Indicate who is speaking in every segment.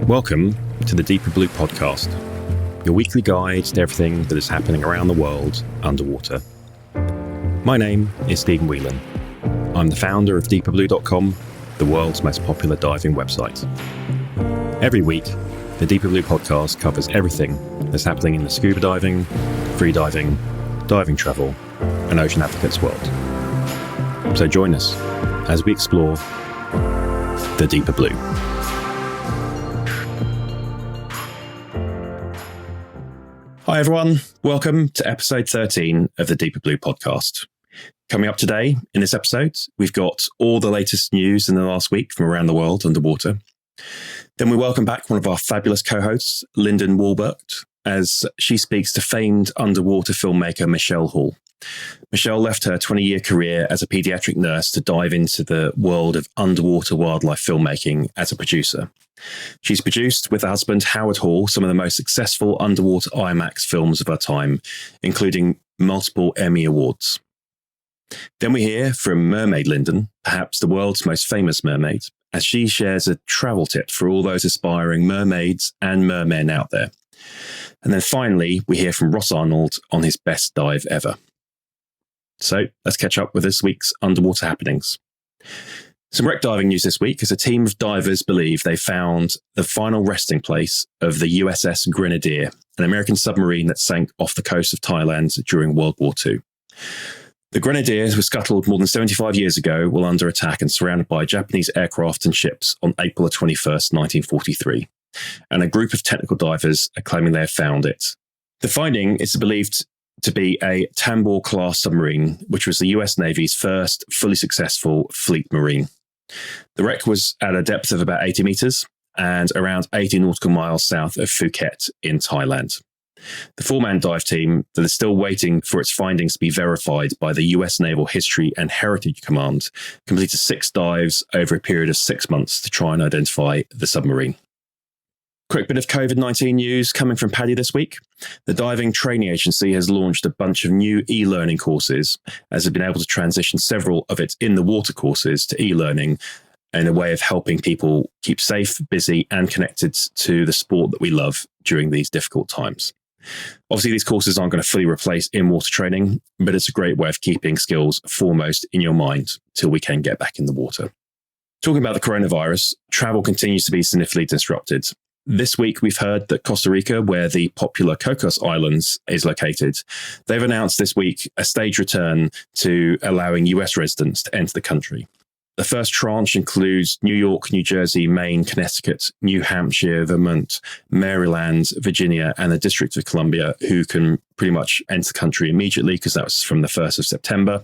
Speaker 1: Welcome to the Deeper Blue podcast, your weekly guide to everything that is happening around the world underwater. My name is Stephen Whelan. I'm the founder of DeeperBlue.com, the world's most popular diving website. Every week, the Deeper Blue podcast covers everything that's happening in the scuba diving, freediving, diving travel, and ocean advocates world. So join us as we explore the Deeper Blue. Hi everyone, welcome to episode 13 of the Deeper Blue podcast. Coming up today in this episode, we've got all the latest news in the last week from around the world underwater. Then we welcome back one of our fabulous co-hosts, Linden Wolbert, as she speaks to famed underwater filmmaker Michele Hall. Michele left her 20-year career as a pediatric nurse to dive into the world of underwater wildlife filmmaking as a producer. She's produced, with her husband Howard Hall, some of the most successful underwater IMAX films of her time, including multiple Emmy Awards. Then we hear from Mermaid Linden, perhaps the world's most famous mermaid, as she shares a travel tip for all those aspiring mermaids and mermen out there. And then finally, we hear from Ross Arnold on his best dive ever. So let's catch up with this week's underwater happenings. Some wreck diving news this week as a team of divers believe they found the final resting place of the USS Grenadier, an American submarine that sank off the coast of Thailand during World War II. The Grenadier was scuttled more than 75 years ago while under attack and surrounded by Japanese aircraft and ships on April 21st, 1943. And a group of technical divers are claiming they have found it. The finding is believed to be a Tambor-class submarine, which was the US Navy's first fully successful fleet marine. The wreck was at a depth of about 80 meters and around 80 nautical miles south of Phuket in Thailand. The four-man dive team that is still waiting for its findings to be verified by the US Naval History and Heritage Command completed 6 dives over a period of 6 months to try and identify the submarine. Quick bit of COVID-19 news coming from PADI this week. The Diving Training Agency has launched a bunch of new e-learning courses, as it's been able to transition several of its in-the-water courses to e-learning in a way of helping people keep safe, busy, and connected to the sport that we love during these difficult times. Obviously, these courses aren't going to fully replace in-water training, but it's a great way of keeping skills foremost in your mind till we can get back in the water. Talking about the coronavirus, travel continues to be significantly disrupted. This week, we've heard that Costa Rica, where the popular Cocos Islands is located, they've announced this week a staged return to allowing US residents to enter the country. The first tranche includes New York, New Jersey, Maine, Connecticut, New Hampshire, Vermont, Maryland, Virginia, and the District of Columbia, who can pretty much enter the country immediately because that was from the 1st of September.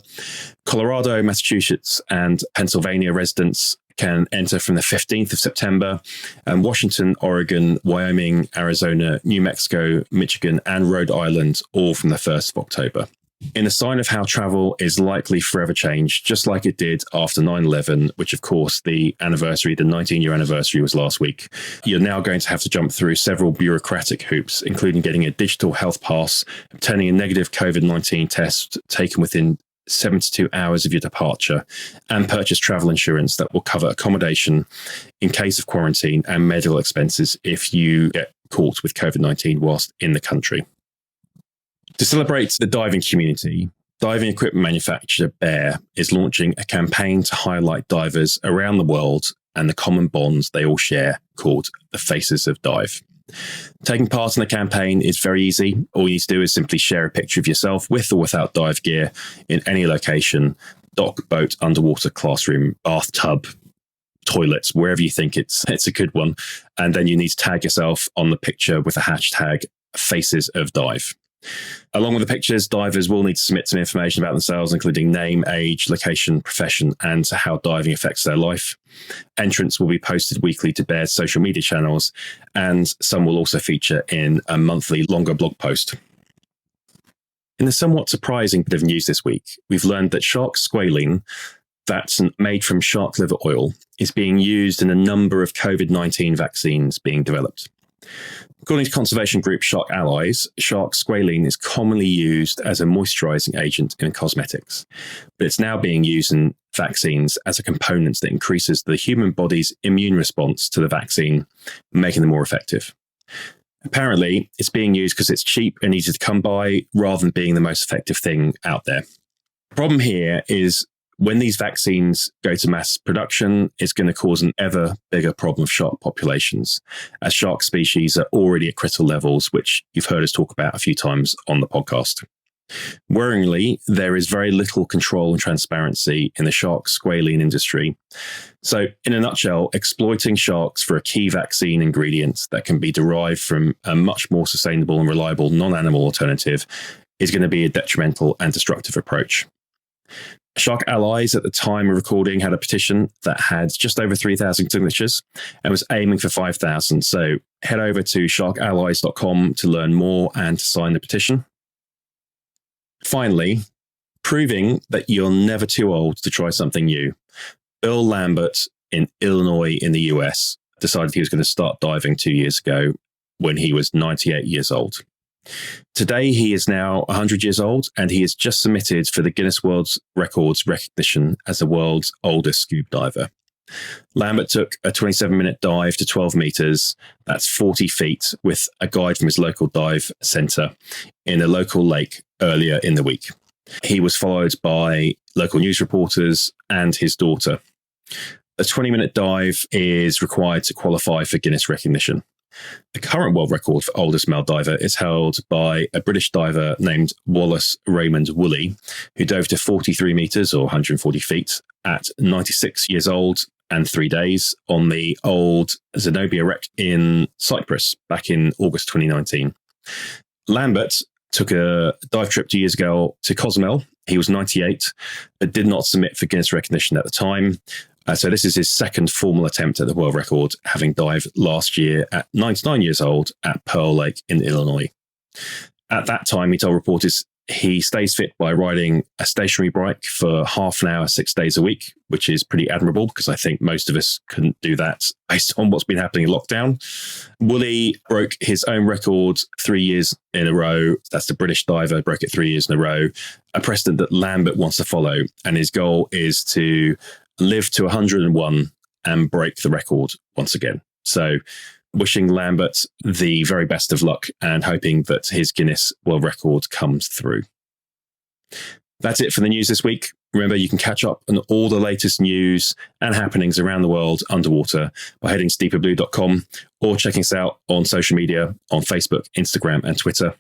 Speaker 1: Colorado, Massachusetts, and Pennsylvania residents can enter from the 15th of September, and Washington, Oregon, Wyoming, Arizona, New Mexico, Michigan, and Rhode Island, all from the 1st of October. In a sign of how travel is likely forever changed, just like it did after 9/11, which of course the 19-year anniversary was last week, you're now going to have to jump through several bureaucratic hoops, including getting a digital health pass, obtaining a negative COVID-19 test taken within 72 hours of your departure, and purchase travel insurance that will cover accommodation in case of quarantine and medical expenses if you get caught with COVID-19 whilst in the country. To celebrate the diving community, diving equipment manufacturer Bear is launching a campaign to highlight divers around the world and the common bonds they all share, called the Faces of Dive. Taking part in the campaign is very easy. All you need to do is simply share a picture of yourself with or without dive gear in any location, dock, boat, underwater, classroom, bathtub, toilets, wherever you think it's a good one. And then you need to tag yourself on the picture with the hashtag Faces of Dive. Along with the pictures, divers will need to submit some information about themselves, including name, age, location, profession, and how diving affects their life. Entrants will be posted weekly to Bear's social media channels, and some will also feature in a monthly longer blog post. In a somewhat surprising bit of news this week, we've learned that shark squalene, that's made from shark liver oil, is being used in a number of COVID-19 vaccines being developed. According to conservation group Shark Allies, shark squalene is commonly used as a moisturizing agent in cosmetics, but it's now being used in vaccines as a component that increases the human body's immune response to the vaccine, making them more effective. Apparently, it's being used because it's cheap and easy to come by rather than being the most effective thing out there. The problem here is when these vaccines go to mass production, it's going to cause an ever bigger problem of shark populations, as shark species are already at critical levels, which you've heard us talk about a few times on the podcast. Worryingly, there is very little control and transparency in the shark squalene industry. So, in a nutshell, exploiting sharks for a key vaccine ingredient that can be derived from a much more sustainable and reliable non-animal alternative is going to be a detrimental and destructive approach. Shark Allies at the time of recording had a petition that had just over 3,000 signatures and was aiming for 5,000. So head over to sharkallies.com to learn more and to sign the petition. Finally, proving that you're never too old to try something new. Bill Lambert in Illinois in the US decided he was going to start diving 2 years ago when he was 98 years old. Today, he is now 100 years old, and he has just submitted for the Guinness World Records recognition as the world's oldest scuba diver. Lambert took a 27-minute dive to 12 meters, that's 40 feet, with a guide from his local dive center in a local lake earlier in the week. He was followed by local news reporters and his daughter. A 20-minute dive is required to qualify for Guinness recognition. The current world record for oldest male diver is held by a British diver named Wallace Raymond Woolley, who dove to 43 meters or 140 feet at 96 years old and 3 days on the old Zenobia wreck in Cyprus back in August 2019. Lambert took a dive trip 2 years ago to Cozumel. He was 98, but did not submit for Guinness recognition at the time. So this is his second formal attempt at the world record, having dived last year at 99 years old at Pearl Lake in Illinois. At that time, he told reporters he stays fit by riding a stationary bike for half an hour, 6 days a week, which is pretty admirable because I think most of us couldn't do that based on what's been happening in lockdown. Woolley broke his own record 3 years in a row. That's the British diver, broke it 3 years in a row, a precedent that Lambert wants to follow. And his goal is to live to 101 and break the record once again. So wishing Lambert the very best of luck and hoping that his Guinness World Record comes through. That's it for the news this week. Remember, you can catch up on all the latest news and happenings around the world underwater by heading to DeeperBlue.com or checking us out on social media on Facebook, Instagram, and Twitter.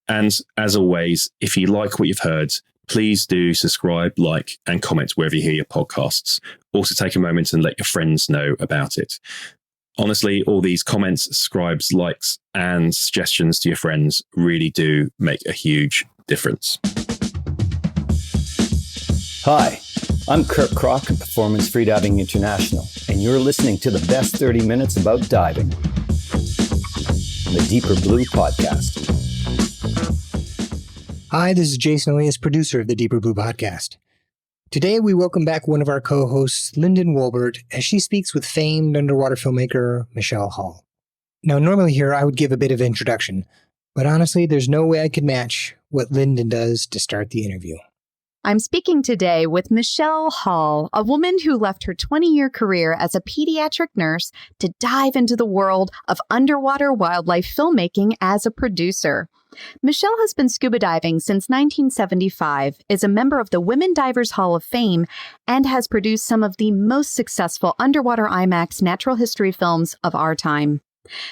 Speaker 1: And as always, if you like what you've heard, please do subscribe, like, and comment wherever you hear your podcasts. Also take a moment and let your friends know about it. Honestly, all these comments, subscribes, likes, and suggestions to your friends really do make a huge difference.
Speaker 2: Hi, I'm Kirk Kroc of Performance Freediving International, and you're listening to the best 30 minutes about diving. The Deeper Blue Podcast.
Speaker 3: Hi, this is Jason Elias, producer of the Deeper Blue Podcast. Today, we welcome back one of our co-hosts, Linden Wolbert, as she speaks with famed underwater filmmaker Michele Hall. Now, normally here, I would give a bit of introduction, but honestly, there's no way I could match what Linden does to start the interview.
Speaker 4: I'm speaking today with Michele Hall, a woman who left her 20-year career as a pediatric nurse to dive into the world of underwater wildlife filmmaking as a producer. Michele has been scuba diving since 1975, is a member of the Women Divers Hall of Fame, and has produced some of the most successful underwater IMAX natural history films of our time.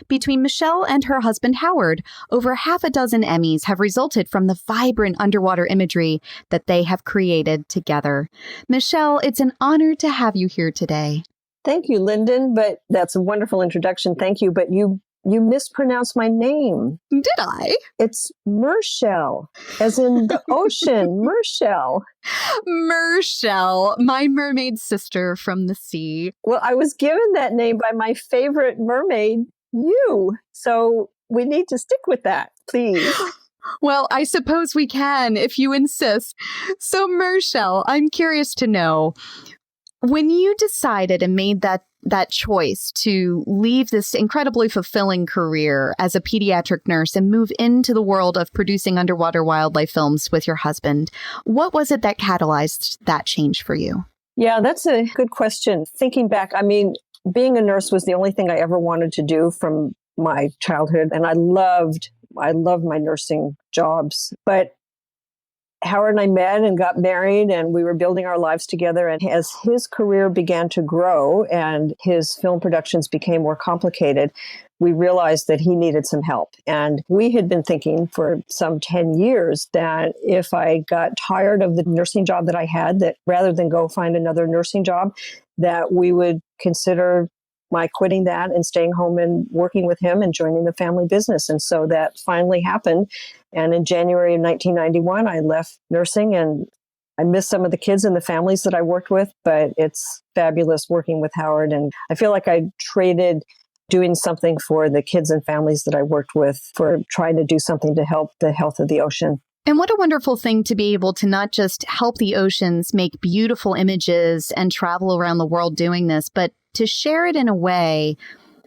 Speaker 4: Between Michele and her husband Howard, over half a dozen Emmys have resulted from the vibrant underwater imagery that they have created together. Michele, it's an honor to have you here today.
Speaker 5: Thank you, Linden, but that's a wonderful introduction. Thank you, but you mispronounced my name.
Speaker 4: Did I?
Speaker 5: It's Mershel, as in the ocean, Mershel.
Speaker 4: Mershel, my mermaid sister from the sea.
Speaker 5: Well, I was given that name by my favorite mermaid, you. So we need to stick with that, please.
Speaker 4: Well, I suppose we can, if you insist. So, Michele, I'm curious to know, when you decided and made that choice to leave this incredibly fulfilling career as a pediatric nurse and move into the world of producing underwater wildlife films with your husband, what was it that catalyzed that change for you?
Speaker 5: Yeah, that's a good question. Thinking back, I mean, being a nurse was the only thing I ever wanted to do from my childhood. And I loved my nursing jobs. But Howard and I met and got married, and we were building our lives together. And as his career began to grow and his film productions became more complicated, we realized that he needed some help. And we had been thinking for some 10 years that if I got tired of the nursing job that I had, that rather than go find another nursing job, that we would consider my quitting that and staying home and working with him and joining the family business. And so that finally happened. And in January of 1991, I left nursing, and I miss some of the kids and the families that I worked with, but it's fabulous working with Howard. And I feel like I traded doing something for the kids and families that I worked with for trying to do something to help the health of the ocean.
Speaker 4: And what a wonderful thing to be able to not just help the oceans make beautiful images and travel around the world doing this, but to share it in a way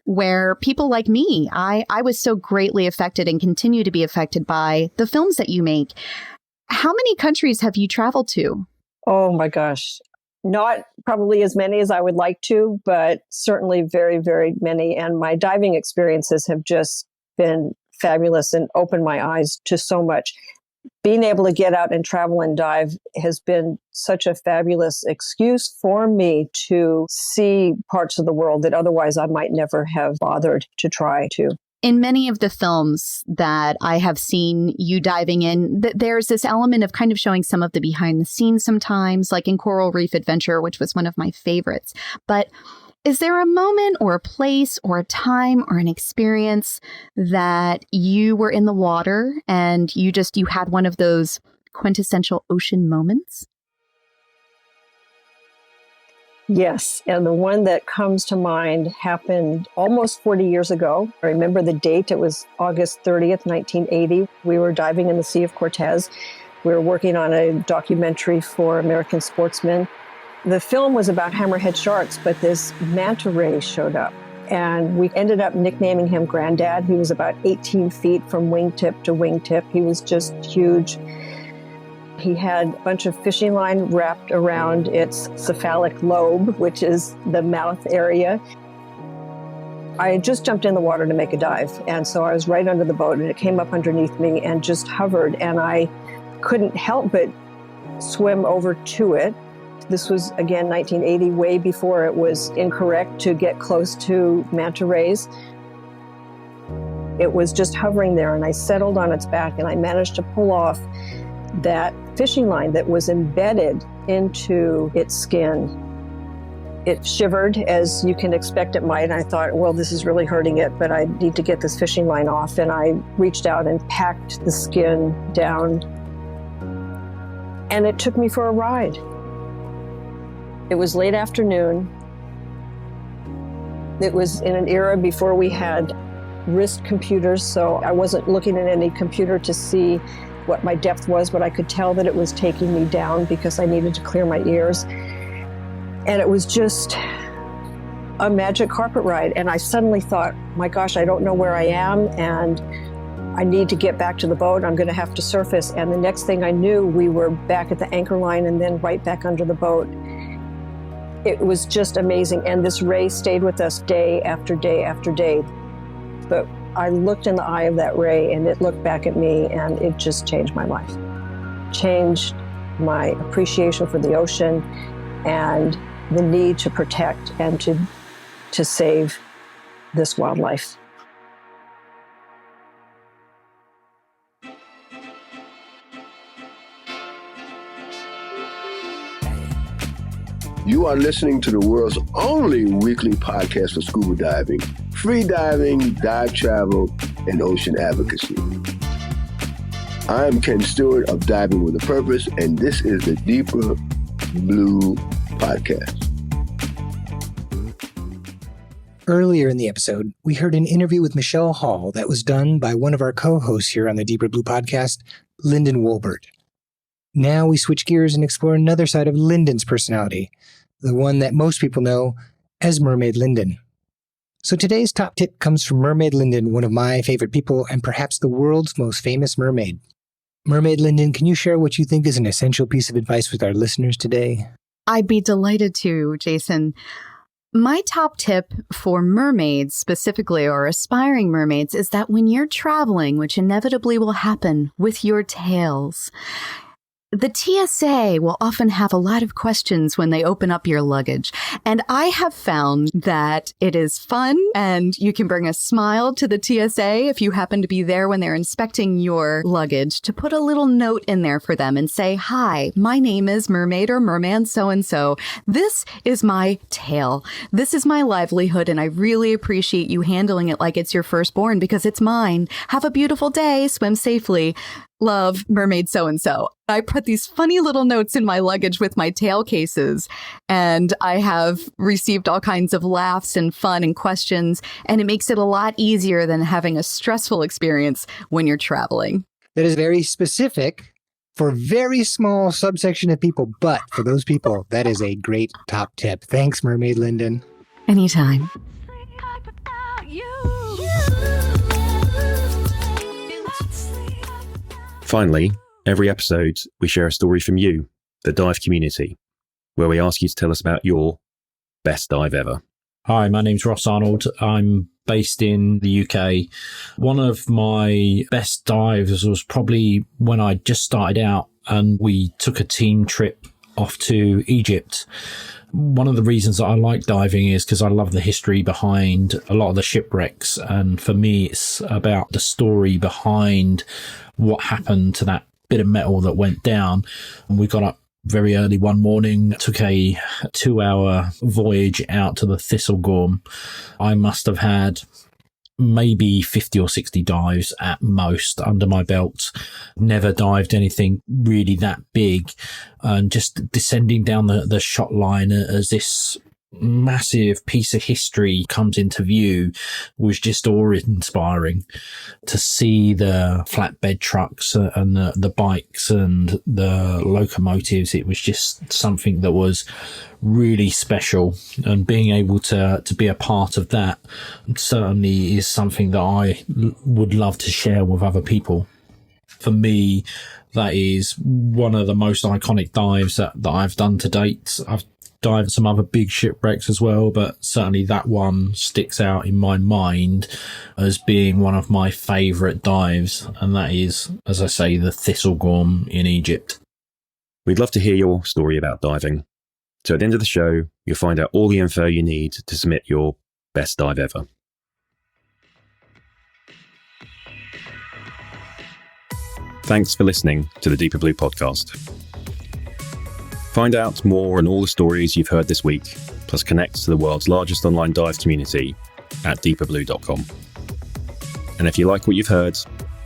Speaker 4: where people like me, I was so greatly affected and continue to be affected by the films that you make. How many countries have you traveled to?
Speaker 5: Oh my gosh. Not probably as many as I would like to, but certainly very, very many. And my diving experiences have just been fabulous and opened my eyes to so much. Being able to get out and travel and dive has been such a fabulous excuse for me to see parts of the world that otherwise I might never have bothered to try to.
Speaker 4: In many of the films that I have seen you diving in, there's this element of kind of showing some of the behind the scenes sometimes, like in Coral Reef Adventure, which was one of my favorites. But is there a moment or a place or a time or an experience that you were in the water and you had one of those quintessential ocean moments?
Speaker 5: Yes. And the one that comes to mind happened almost 40 years ago. I remember the date. It was August 30th, 1980. We were diving in the Sea of Cortez. We were working on a documentary for American Sportsmen. The film was about hammerhead sharks, but this manta ray showed up. And we ended up nicknaming him Granddad. He was about 18 feet from wingtip to wingtip. He was just huge. He had a bunch of fishing line wrapped around its cephalic lobe, which is the mouth area. I had just jumped in the water to make a dive, and so I was right under the boat, and it came up underneath me and just hovered, and I couldn't help but swim over to it. This was, again, 1980, way before it was incorrect to get close to manta rays. It was just hovering there, and I settled on its back, and I managed to pull off that fishing line that was embedded into its skin. It shivered, as you can expect it might, and I thought, well, this is really hurting it, but I need to get this fishing line off. And I reached out and packed the skin down, and it took me for a ride. It was late afternoon. It was in an era before we had wrist computers, so I wasn't looking at any computer to see what my depth was, but I could tell that it was taking me down because I needed to clear my ears. And it was just a magic carpet ride. And I suddenly thought, my gosh, I don't know where I am, and I need to get back to the boat. I'm going to have to surface. And the next thing I knew, we were back at the anchor line and then right back under the boat. It was just amazing. And this ray stayed with us day after day after day. But I looked in the eye of that ray, and it looked back at me, and it just changed my life. Changed my appreciation for the ocean and the need to protect and to save this wildlife.
Speaker 6: You are listening to the world's only weekly podcast for scuba diving, free diving, dive travel, and ocean advocacy. I'm Ken Stewart of Diving with a Purpose, and this is the Deeper Blue Podcast.
Speaker 3: Earlier in the episode, we heard an interview with Michele Hall that was done by one of our co-hosts here on the Deeper Blue podcast, Linden Wolbert. Now we switch gears and explore another side of Linden's personality, the one that most people know as Mermaid Linden. So today's top tip comes from Mermaid Linden, one of my favorite people and perhaps the world's most famous mermaid. Mermaid Linden, can you share what you think is an essential piece of advice with our listeners today?
Speaker 4: I'd be delighted to, Jason. My top tip for mermaids specifically, or aspiring mermaids, is that when you're traveling, which inevitably will happen with your tails, the TSA will often have a lot of questions when they open up your luggage. And I have found that it is fun and you can bring a smile to the TSA if you happen to be there when they're inspecting your luggage, to put a little note in there for them and say, "Hi, my name is Mermaid or Merman so-and-so. This is my tail. This is my livelihood, and I really appreciate you handling it like it's your firstborn because it's mine. Have a beautiful day. Swim safely. Love, Mermaid so-and-so." I put these funny little notes in my luggage with my tail cases, and I have received all kinds of laughs and fun and questions, and it makes it a lot easier than having a stressful experience when you're traveling.
Speaker 3: That is very specific for a very small subsection of people, but for those people, that is a great top tip. Thanks, Mermaid Linden.
Speaker 4: Anytime.
Speaker 1: Finally, every episode, we share a story from you, the dive community, where we ask you to tell us about your best dive ever.
Speaker 7: Hi, my name's Ross Arnold. I'm based in the UK. One of my best dives was probably when I just started out and we took a team trip off to Egypt. One of the reasons that I like diving is because I love the history behind a lot of the shipwrecks. And for me, it's about the story behind what happened to that bit of metal that went down. And we got up very early one morning, took a 2-hour voyage out to the Thistlegorm. I must have had maybe 50 or 60 dives at most under my belt. Never dived anything really that big. And just descending down the shot line as this massive piece of history comes into view was just awe-inspiring. To see the flatbed trucks and the bikes and the locomotives, it was just something that was really special, and being able to be a part of that certainly is something that I would love to share with other people. For me, that is one of the most iconic dives that I've done to date. I've dived some other big shipwrecks as well, but certainly that one sticks out in my mind as being one of my favourite dives, and that is, as I say, the Thistlegorm in Egypt.
Speaker 1: We'd love to hear your story about diving. So at the end of the show, you'll find out all the info you need to submit your best dive ever. Thanks for listening to the Deeper Blue podcast. Find out more on all the stories you've heard this week, plus connect to the world's largest online dive community at DeeperBlue.com. And if you like what you've heard,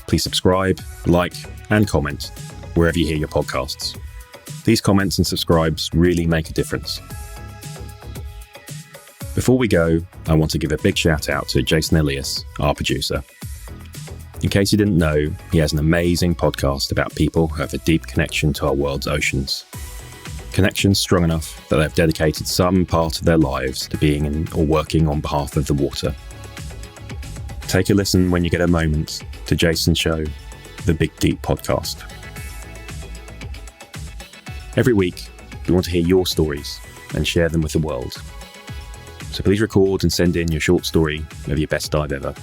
Speaker 1: please subscribe, like, and comment wherever you hear your podcasts. These comments and subscribes really make a difference. Before we go, I want to give a big shout out to Jason Elias, our producer. In case you didn't know, he has an amazing podcast about people who have a deep connection to our world's oceans. Connections strong enough that they've dedicated some part of their lives to being in or working on behalf of the water. Take a listen when you get a moment to Jason's show, The Big Deep Podcast. Every week, we want to hear your stories and share them with the world. So please record and send in your short story of your best dive ever.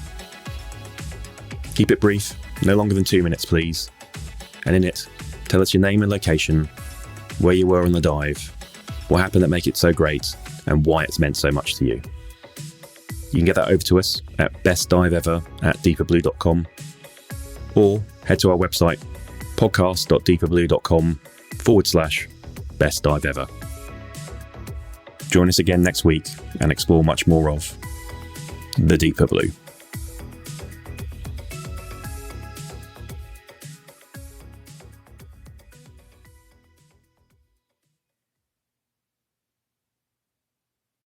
Speaker 1: Keep it brief, no longer than 2 minutes, please. And in it, tell us your name and location, where you were on the dive, what happened that made it so great, and why it's meant so much to you. You can get that over to us at bestdiveever@DeeperBlue.com, or head to our website, podcast.DeeperBlue.com/bestdiveever. Join us again next week and explore much more of the Deeper Blue.